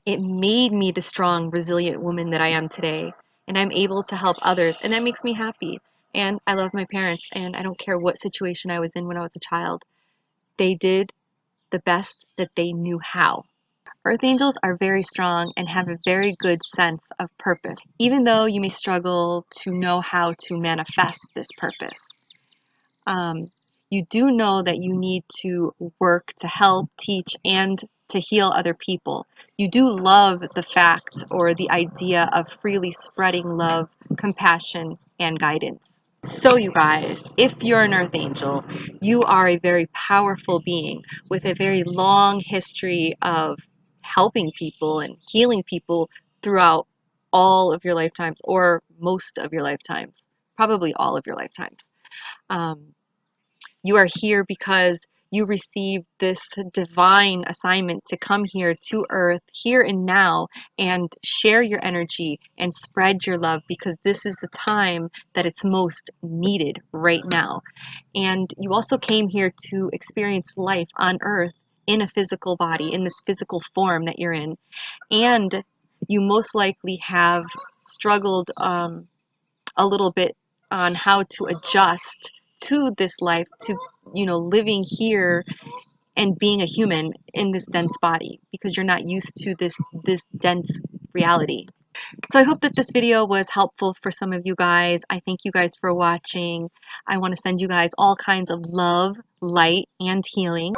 It made me the strong, resilient woman that I am today, and I'm able to help others, and that makes me happy. And I love my parents, and I don't care what situation I was in when I was a child. They did the best that they knew how. Earth angels are very strong and have a very good sense of purpose, even though you may struggle to know how to manifest this purpose. You do know that you need to work to help, teach, and to heal other people. You do love the fact or the idea of freely spreading love, compassion, and guidance. So you guys, if you're an earth angel, you are a very powerful being with a very long history of helping people and healing people throughout all of your lifetimes, or most of your lifetimes, probably all of your lifetimes. You are here because you received this divine assignment to come here to Earth, here and now, and share your energy and spread your love, because this is the time that it's most needed right now. And you also came here to experience life on Earth in a physical body, in this physical form that you're in. And you most likely have struggled a little bit on how to adjust to this life, to living here and being a human in this dense body, because you're not used to this dense reality. So I hope that this video was helpful for some of you guys. I thank you guys for watching. I want to send you guys all kinds of love, light, and healing.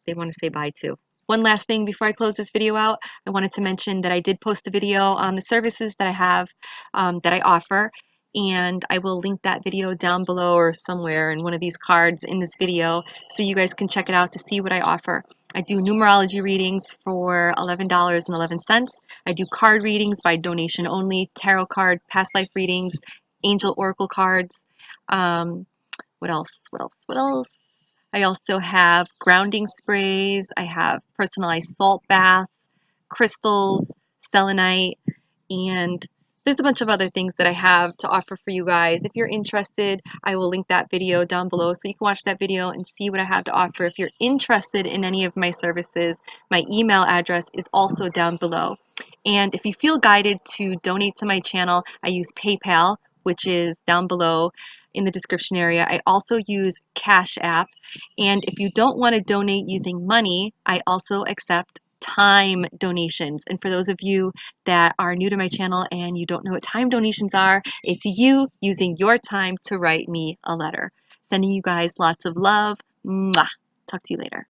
They want to say bye too. One last thing before I close this video out, I wanted to mention that I did post a video on the services that I have, that I offer, and I will link that video down below or somewhere in one of these cards in this video so you guys can check it out to see what I offer. I do numerology readings for $11.11. I do card readings by donation only, tarot card, past life readings, angel oracle cards. Um, what else? What else? What else? I also have grounding sprays. I have personalized salt baths, crystals, selenite, and there's a bunch of other things that I have to offer for you guys. If you're interested, I will link that video down below so you can watch that video and see what I have to offer. If you're interested in any of my services, my email address is also down below. And if you feel guided to donate to my channel, I use PayPal, which is down below in the description area. I also use Cash App. And if you don't want to donate using money, I also accept time donations. And for those of you that are new to my channel and you don't know what time donations are, it's you using your time to write me a letter. Sending you guys lots of love. Mwah. Talk to you later.